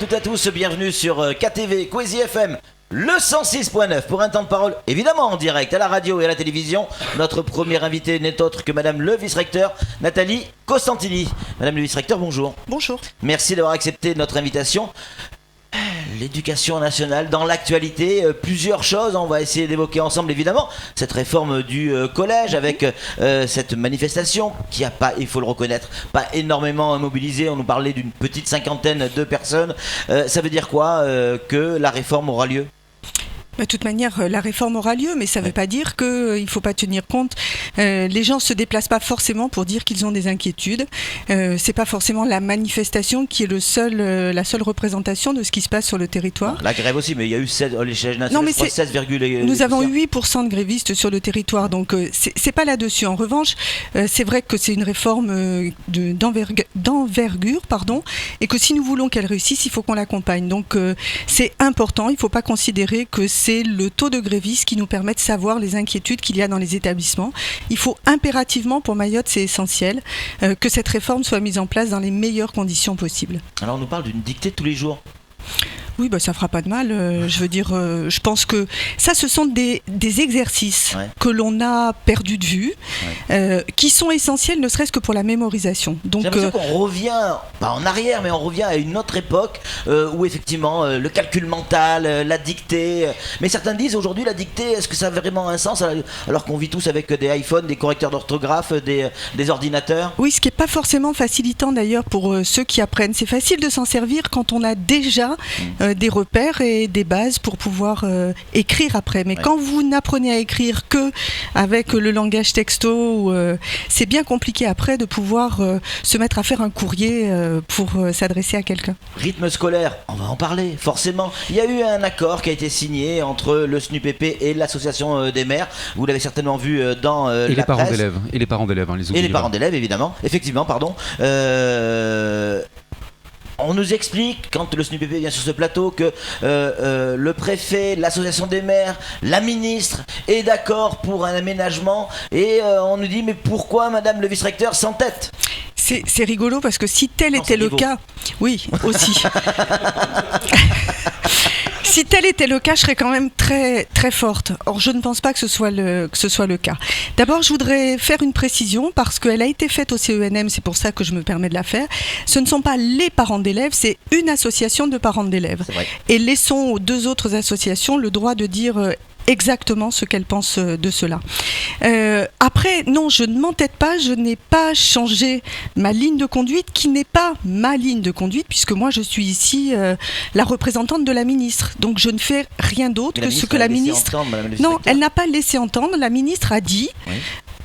toutes et à tous, bienvenue sur KTV Kwezi FM, le 106.9 pour un temps de parole, évidemment en direct à la radio et à la télévision. Notre premier invité n'est autre que Madame le vice-recteur Nathalie Costantini. Madame le vice-recteur, bonjour. Bonjour. Merci d'avoir accepté notre invitation. L'éducation nationale dans l'actualité, plusieurs choses, on va essayer d'évoquer ensemble évidemment cette réforme du collège avec cette manifestation qui a pas, il faut le reconnaître, pas énormément mobilisé. On nous parlait d'une petite cinquantaine de personnes. Ça veut dire quoi que la réforme aura lieu ? De toute manière, la réforme aura lieu, mais ça ne veut pas dire qu'il ne faut pas tenir compte. Les gens ne se déplacent pas forcément pour dire qu'ils ont des inquiétudes. Ce n'est pas forcément la manifestation qui est la seule représentation de ce qui se passe sur le territoire. La grève aussi, mais il y a eu 7, l'échelle nationale, 16, nous avons 8% de grévistes sur le territoire, donc ce n'est pas là-dessus. En revanche, c'est vrai que c'est une réforme d'envergure, et que si nous voulons qu'elle réussisse, il faut qu'on l'accompagne. Donc c'est important, il ne faut pas considérer que c'est le taux de grévistes qui nous permet de savoir les inquiétudes qu'il y a dans les établissements. Il faut impérativement, pour Mayotte, c'est essentiel, que cette réforme soit mise en place dans les meilleures conditions possibles. Alors on nous parle d'une dictée tous les jours. Oui, ça fera pas de mal. Je pense que ça, ce sont des exercices que l'on a perdus de vue, qui sont essentiels, ne serait-ce que pour la mémorisation. Donc, j'ai l'impression qu'on revient, pas en arrière, mais on revient à une autre époque où effectivement le calcul mental, la dictée. Mais certains disent aujourd'hui la dictée, est-ce que ça a vraiment un sens alors qu'on vit tous avec des iPhones, des correcteurs d'orthographe, des ordinateurs ? Oui, ce qui n'est pas forcément facilitant d'ailleurs pour ceux qui apprennent. C'est facile de s'en servir quand on a déjà des repères et des bases pour pouvoir écrire après. Mais quand vous n'apprenez à écrire que avec le langage texto, c'est bien compliqué après de pouvoir se mettre à faire un courrier pour s'adresser à quelqu'un. Rythme scolaire, on va en parler, forcément. Il y a eu un accord qui a été signé entre le SNUPP et l'association des maires. Vous l'avez certainement vu dans la presse. Et les parents d'élèves. Et les parents d'élèves, évidemment. Effectivement, pardon. On nous explique, quand le SNUPP vient sur ce plateau, que le préfet, l'association des maires, la ministre est d'accord pour un aménagement. Et on nous dit, mais pourquoi Madame le vice-recteur s'entête ? C'est rigolo parce que si tel était le cas... Oui, aussi. Si tel était le cas, je serais quand même très, très forte. Or, je ne pense pas que ce soit le cas. D'abord, je voudrais faire une précision parce qu'elle a été faite au CENM, c'est pour ça que je me permets de la faire. Ce ne sont pas les parents d'élèves, c'est une association de parents d'élèves. Et laissons aux deux autres associations le droit de dire exactement ce qu'elles pensent de cela. Après, non, je ne m'entête pas, je n'ai pas changé ma ligne de conduite, qui n'est pas ma ligne de conduite, puisque moi je suis ici la représentante de la ministre. Donc je ne fais rien d'autre que ce que la ministre... Non, elle n'a pas laissé entendre, la ministre a dit...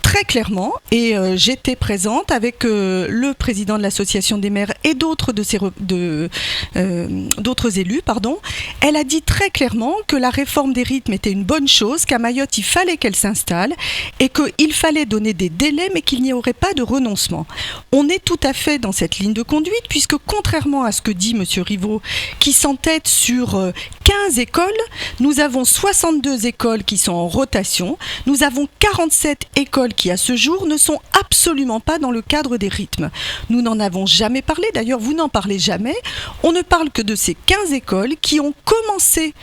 Très clairement, et j'étais présente avec le président de l'association des maires et d'autres d'autres élus, elle a dit très clairement que la réforme des rythmes était une bonne chose, qu'à Mayotte il fallait qu'elle s'installe et qu'il fallait donner des délais mais qu'il n'y aurait pas de renoncement. On est tout à fait dans cette ligne de conduite puisque contrairement à ce que dit M. Rivaux qui s'entête sur 15 écoles, nous avons 62 écoles qui sont en rotation, nous avons 47 écoles qui à ce jour ne sont absolument pas dans le cadre des rythmes. Nous n'en avons jamais parlé, d'ailleurs vous n'en parlez jamais, on ne parle que de ces 15 écoles qui ont commencé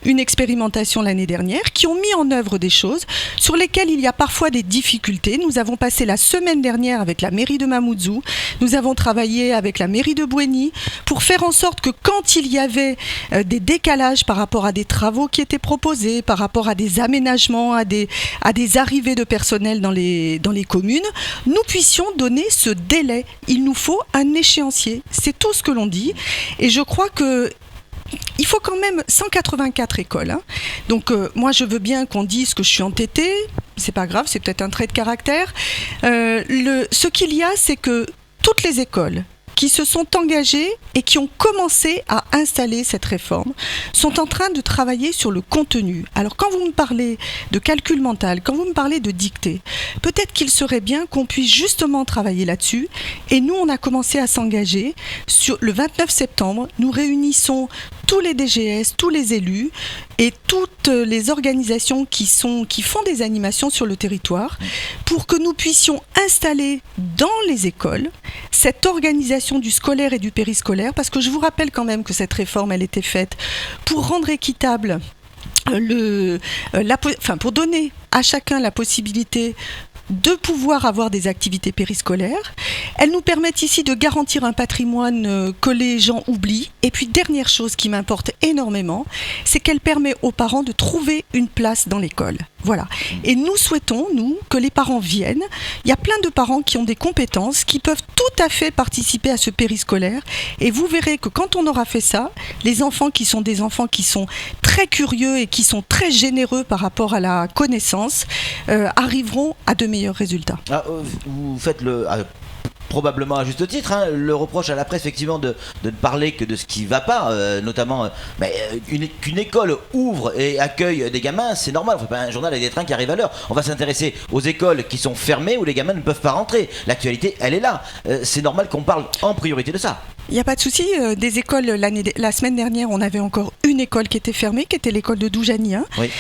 une expérimentation l'année dernière, qui ont mis en œuvre des choses sur lesquelles il y a parfois des difficultés. Nous avons passé la semaine dernière avec la mairie de Mamoudzou, nous avons travaillé avec la mairie de Bouéni pour faire en sorte que quand il y avait des décalages par rapport à des travaux qui étaient proposés, par rapport à des aménagements, à des arrivées de personnel dans les communes, nous puissions donner ce délai. Il nous faut un échéancier. C'est tout ce que l'on dit. Et je crois que il faut quand même 184 écoles. Donc moi je veux bien qu'on dise que je suis entêtée, c'est pas grave, c'est peut-être un trait de caractère. Ce qu'il y a, c'est que toutes les écoles qui se sont engagés et qui ont commencé à installer cette réforme sont en train de travailler sur le contenu. Alors quand vous me parlez de calcul mental, quand vous me parlez de dictée, peut-être qu'il serait bien qu'on puisse justement travailler là-dessus. Et nous, on a commencé à s'engager. Sur le 29 septembre, nous réunissons tous les DGS, tous les élus et toutes les organisations qui font des animations sur le territoire pour que nous puissions installer dans les écoles cette organisation du scolaire et du périscolaire, parce que je vous rappelle quand même que cette réforme, elle était faite pour rendre équitable pour donner à chacun la possibilité de pouvoir avoir des activités périscolaires. Elles nous permettent ici de garantir un patrimoine que les gens oublient. Et puis, dernière chose qui m'importe énormément, c'est qu'elle permet aux parents de trouver une place dans l'école. Voilà. Et nous souhaitons, que les parents viennent. Il y a plein de parents qui ont des compétences, qui peuvent tout à fait participer à ce périscolaire. Et vous verrez que quand on aura fait ça, les enfants qui sont des enfants qui sont très curieux et qui sont très généreux par rapport à la connaissance, arriveront à de meilleurs résultats. Vous faites probablement à juste titre, le reproche à la presse effectivement de ne parler que de ce qui ne va pas, notamment qu'une école ouvre et accueille des gamins, c'est normal, on ne fait pas un journal avec des trains qui arrivent à l'heure. On va s'intéresser aux écoles qui sont fermées où les gamins ne peuvent pas rentrer. L'actualité, elle est là. C'est normal qu'on parle en priorité de ça. Il n'y a pas de souci. Des écoles, la semaine dernière, on avait encore une école qui était fermée, qui était l'école de Doujani. Oui,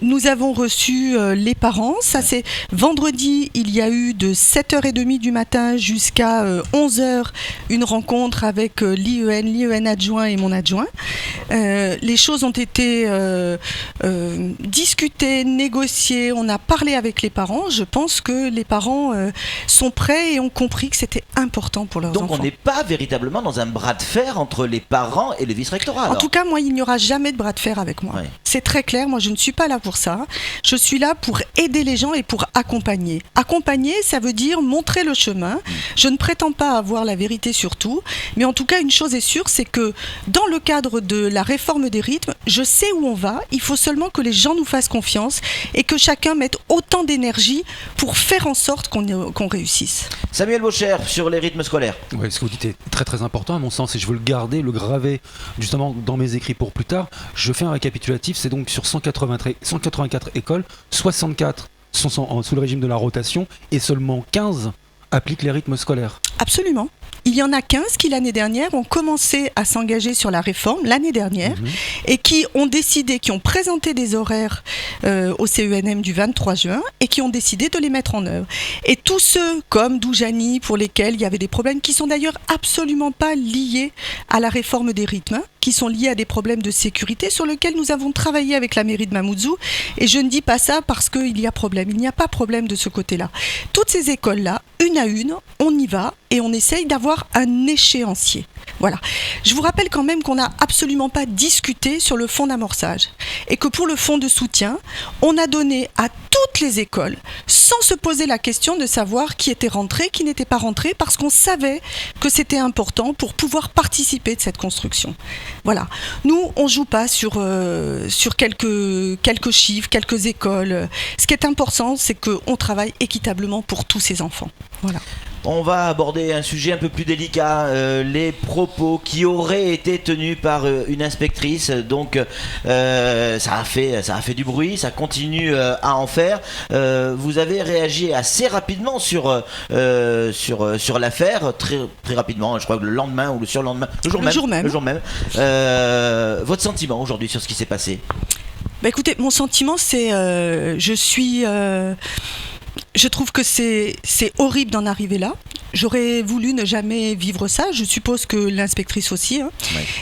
nous avons reçu les parents. Ça, c'est vendredi, il y a eu de 7h30 du matin jusqu'à 11h une rencontre avec l'IEN adjoint et mon adjoint. Les choses ont été discutées, négociées. On a parlé avec les parents. Je pense que les parents sont prêts et ont compris que c'était important pour leurs enfants. Donc on n'est pas véritablement dans un bras de fer entre les parents et le vice-rectorat. En tout cas, moi, il n'y aura jamais de bras de fer avec moi. Ouais. C'est très clair, moi je ne suis pas là pour ça. Je suis là pour aider les gens et pour accompagner. Accompagner, ça veut dire montrer le chemin. Je ne prétends pas avoir la vérité sur tout, mais en tout cas, une chose est sûre, c'est que dans le cadre de la réforme des rythmes, je sais où on va. Il faut seulement que les gens nous fassent confiance et que chacun mette autant d'énergie pour faire en sorte qu'on réussisse. Samuel Baucher, sur les rythmes scolaires. Oui, ce que vous dites est très très important à mon sens et je veux le garder, le graver justement dans mes écrits pour plus tard. Je fais un récapitulatif, c'est donc sur 184 écoles, 64 sont sous le régime de la rotation et seulement 15 appliquent les rythmes scolaires. Absolument. Il y en a 15 qui l'année dernière ont commencé à s'engager sur la réforme l'année dernière et qui ont décidé, qui ont présenté des horaires au CENM du 23 juin et qui ont décidé de les mettre en œuvre. Et tous ceux comme Doujani pour lesquels il y avait des problèmes qui sont d'ailleurs absolument pas liés à la réforme des rythmes, qui sont liés à des problèmes de sécurité sur lesquels nous avons travaillé avec la mairie de Mamoudzou. Et je ne dis pas ça parce qu'il y a problème. Il n'y a pas problème de ce côté-là. Toutes ces écoles-là, une à une, on y va et on essaye d'avoir un échéancier. Voilà. Je vous rappelle quand même qu'on n'a absolument pas discuté sur le fonds d'amorçage et que pour le fonds de soutien, on a donné à toutes les écoles sans se poser la question de savoir qui était rentré, qui n'était pas rentré, parce qu'on savait que c'était important pour pouvoir participer de cette construction. Voilà. Nous, on ne joue pas sur quelques chiffres, quelques écoles. Ce qui est important, c'est qu'on travaille équitablement pour tous ces enfants. Voilà. On va aborder un sujet un peu plus délicat, les propos qui auraient été tenus par une inspectrice. Donc ça a fait du bruit, ça continue à en faire. Vous avez réagi assez rapidement sur l'affaire, très, très rapidement, je crois que le lendemain ou le surlendemain, le jour même. Votre sentiment aujourd'hui sur ce qui s'est passé ? Bah écoutez, mon sentiment c'est je trouve que c'est horrible d'en arriver là. J'aurais voulu ne jamais vivre ça. Je suppose que l'inspectrice aussi.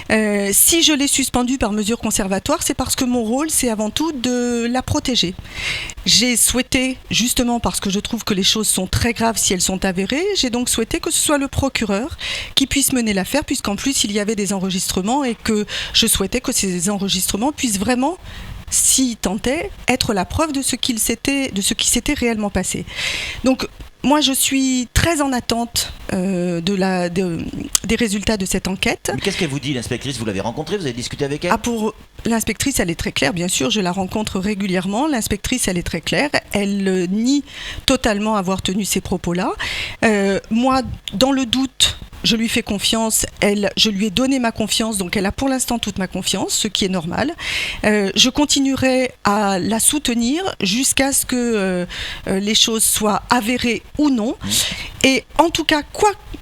Ouais. Si je l'ai suspendue par mesure conservatoire, c'est parce que mon rôle, c'est avant tout de la protéger. J'ai souhaité, justement parce que je trouve que les choses sont très graves si elles sont avérées, j'ai donc souhaité que ce soit le procureur qui puisse mener l'affaire, puisqu'en plus il y avait des enregistrements et que je souhaitais que ces enregistrements puissent vraiment, s'il tentait, être la preuve de ce qui s'était réellement passé. Donc, moi, je suis très en attente des résultats de cette enquête. Mais qu'est-ce qu'elle vous dit, l'inspectrice ? Vous l'avez rencontrée ? Vous avez discuté avec elle ? Pour l'inspectrice, elle est très claire, bien sûr, je la rencontre régulièrement. L'inspectrice, elle est très claire. Elle nie totalement avoir tenu ces propos-là. Moi, dans le doute, je lui fais confiance, je lui ai donné ma confiance, donc elle a pour l'instant toute ma confiance, ce qui est normal. Je continuerai à la soutenir jusqu'à ce que les choses soient avérées ou non. Et en tout cas,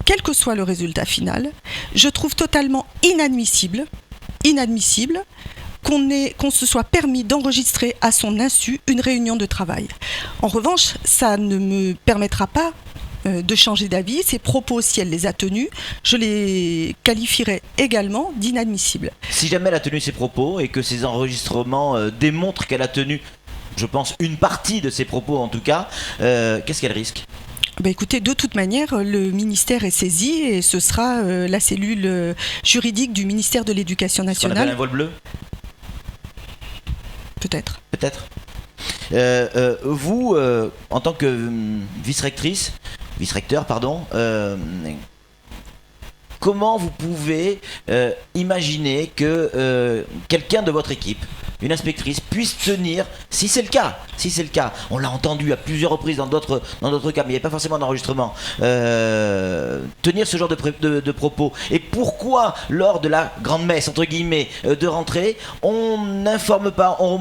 quel que soit le résultat final, je trouve totalement inadmissible inadmissible qu'on se soit permis d'enregistrer à son insu une réunion de travail. En revanche, ça ne me permettra pas de changer d'avis. Ces propos, si elle les a tenus, je les qualifierai également d'inadmissibles. Si jamais elle a tenu ses propos et que ces enregistrements démontrent qu'elle a tenu, je pense, une partie de ses propos en tout cas, qu'est-ce qu'elle risque ? Écoutez, de toute manière, le ministère est saisi et ce sera la cellule juridique du ministère de l'Éducation nationale. Ce qu'on appelle un vol bleu ? Peut-être. Peut-être. Vous, en tant que vice-recteur, comment vous pouvez imaginer que quelqu'un de votre équipe, une inspectrice, puisse tenir, si c'est le cas, on l'a entendu à plusieurs reprises dans d'autres cas, mais il n'y a pas forcément d'enregistrement, tenir ce genre de propos. Et pourquoi, lors de la grande messe, entre guillemets, de rentrée, on n'informe pas, on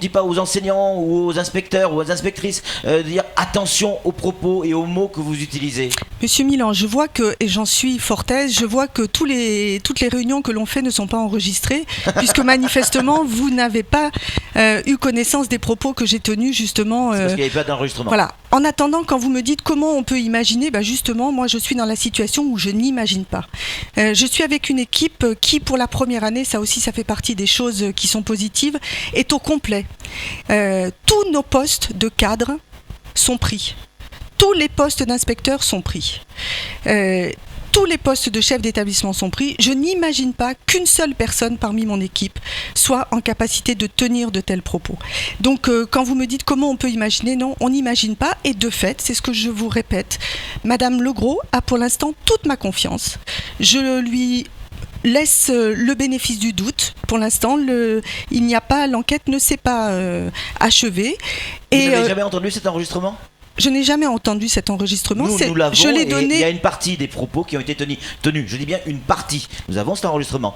dit pas aux enseignants ou aux inspecteurs ou aux inspectrices de dire attention aux propos et aux mots que vous utilisez. Monsieur Milan, je vois que, et j'en suis fort aise, je vois que toutes les réunions que l'on fait ne sont pas enregistrées, puisque manifestement, vous n'avez pas eu connaissance des propos que j'ai tenus, justement. C'est parce qu'il n'y avait pas d'enregistrement. Voilà. En attendant, quand vous me dites comment on peut imaginer, justement, moi je suis dans la situation où je n'imagine pas. Je suis avec une équipe qui, pour la première année, ça aussi, ça fait partie des choses qui sont positives, est au complet. Tous nos postes de cadres sont pris. Tous les postes d'inspecteurs sont pris. Tous les postes de chef d'établissement sont pris. Je n'imagine pas qu'une seule personne parmi mon équipe soit en capacité de tenir de tels propos. Donc, quand vous me dites comment on peut imaginer, non, on n'imagine pas. Et de fait, c'est ce que je vous répète, Madame Legros a pour l'instant toute ma confiance. Je lui laisse le bénéfice du doute. Pour l'instant, l'enquête ne s'est pas achevée. Vous n'avez jamais entendu cet enregistrement ? Je n'ai jamais entendu cet enregistrement. Nous l'avons, je l'ai donné. Il y a une partie des propos qui ont été tenus. Je dis bien une partie. Nous avons cet enregistrement.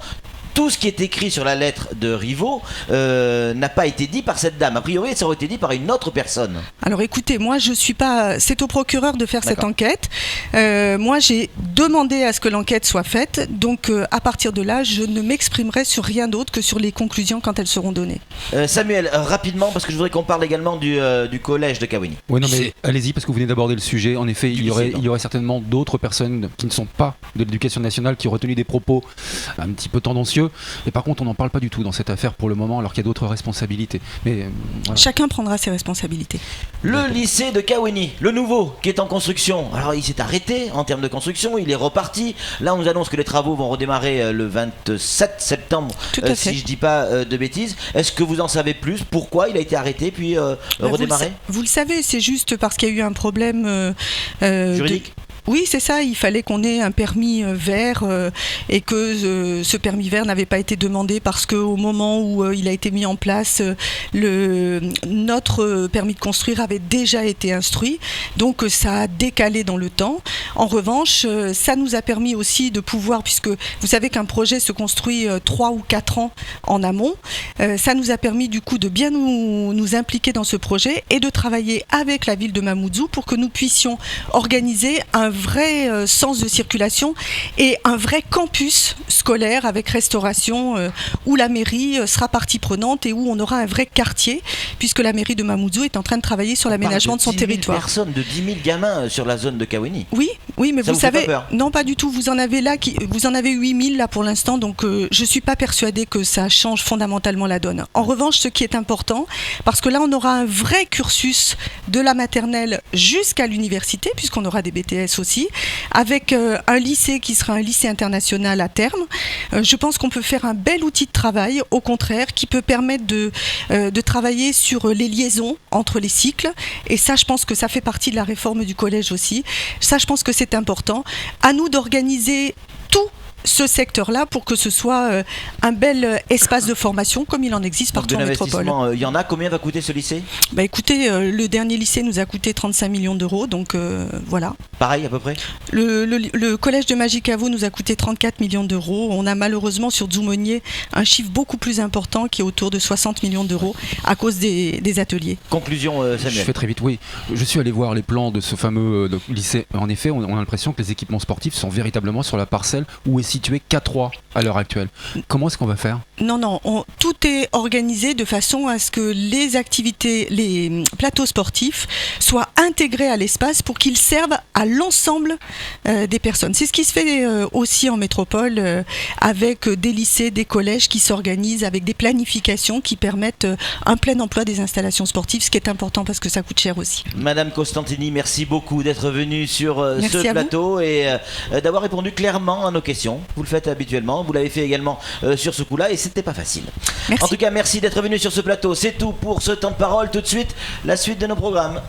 Tout ce qui est écrit sur la lettre de Rivaux n'a pas été dit par cette dame. A priori, ça aurait été dit par une autre personne. Alors écoutez, moi je suis pas... C'est au procureur de faire cette enquête. Moi j'ai demandé à ce que l'enquête soit faite. Donc à partir de là, je ne m'exprimerai sur rien d'autre que sur les conclusions quand elles seront données. Samuel, rapidement, parce que je voudrais qu'on parle également du collège de Kawéni. Oui, non mais allez-y, parce que vous venez d'aborder le sujet. En effet, il y aurait certainement d'autres personnes qui ne sont pas de l'éducation nationale qui auraient tenu des propos un petit peu tendancieux. Et par contre, on n'en parle pas du tout dans cette affaire pour le moment, alors qu'il y a d'autres responsabilités. Mais voilà. Chacun prendra ses responsabilités. Le lycée de Kawéni, le nouveau, qui est en construction. Alors, il s'est arrêté en termes de construction, il est reparti. Là, on nous annonce que les travaux vont redémarrer le 27 septembre, si je dis pas de bêtises. Est-ce que vous en savez plus ? Pourquoi il a été arrêté puis redémarré ? Vous le savez, c'est juste parce qu'il y a eu un problème juridique. Oui, c'est ça, il fallait qu'on ait un permis vert et que ce permis vert n'avait pas été demandé parce qu'au moment où il a été mis en place, notre permis de construire avait déjà été instruit, donc ça a décalé dans le temps. En revanche, ça nous a permis aussi de pouvoir, puisque vous savez qu'un projet se construit 3 ou 4 ans en amont, ça nous a permis du coup de bien nous impliquer dans ce projet et de travailler avec la ville de Mamoudzou pour que nous puissions organiser un vrai sens de circulation et un vrai campus scolaire avec restauration où la mairie sera partie prenante et où on aura un vrai quartier, puisque la mairie de Mamoudzou est en train de travailler sur l'aménagement de son territoire. Personnes, de 10 000 gamins sur la zone de Kawéni. Oui, mais ça vous savez, fait pas peur. Non, pas du tout. Vous en avez 8 000 là pour l'instant, donc je suis pas persuadée que ça change fondamentalement la donne. En revanche, ce qui est important, parce que là on aura un vrai cursus de la maternelle jusqu'à l'université, puisqu'on aura des BTS aussi, avec un lycée qui sera un lycée international à terme. Je pense qu'on peut faire un bel outil de travail, au contraire, qui peut permettre de travailler sur les liaisons entre les cycles. Et ça, je pense que ça fait partie de la réforme du collège aussi. Ça, je pense que c'est important. À nous d'organiser tout ce secteur-là pour que ce soit un bel espace de formation comme il en existe partout en métropole. Il y en a. Combien va coûter ce lycée ? Écoutez, le dernier lycée nous a coûté 35 millions d'euros, donc voilà. Pareil à peu près ? Le collège de Magicavo nous a coûté 34 millions d'euros. On a malheureusement sur Dzoumonier un chiffre beaucoup plus important qui est autour de 60 millions d'euros à cause des ateliers. Conclusion, Samuel. Je fais très vite, oui. Je suis allé voir les plans de ce fameux lycée. En effet, on a l'impression que les équipements sportifs sont véritablement sur la parcelle où est situés qu'à 3 à l'heure actuelle. Comment est-ce qu'on va faire ? Non, tout est organisé de façon à ce que les activités, les plateaux sportifs soient intégrés à l'espace pour qu'ils servent à l'ensemble des personnes. C'est ce qui se fait aussi en métropole avec des lycées, des collèges qui s'organisent avec des planifications qui permettent un plein emploi des installations sportives, ce qui est important parce que ça coûte cher aussi. Madame Costantini, merci beaucoup d'être venue sur Merci ce à plateau et d'avoir répondu clairement à nos questions. Vous le faites habituellement, vous l'avez fait également sur ce coup-là et c'était pas facile. Merci. En tout cas, merci d'être venu sur ce plateau. C'est tout pour ce temps de parole. Tout de suite, la suite de nos programmes.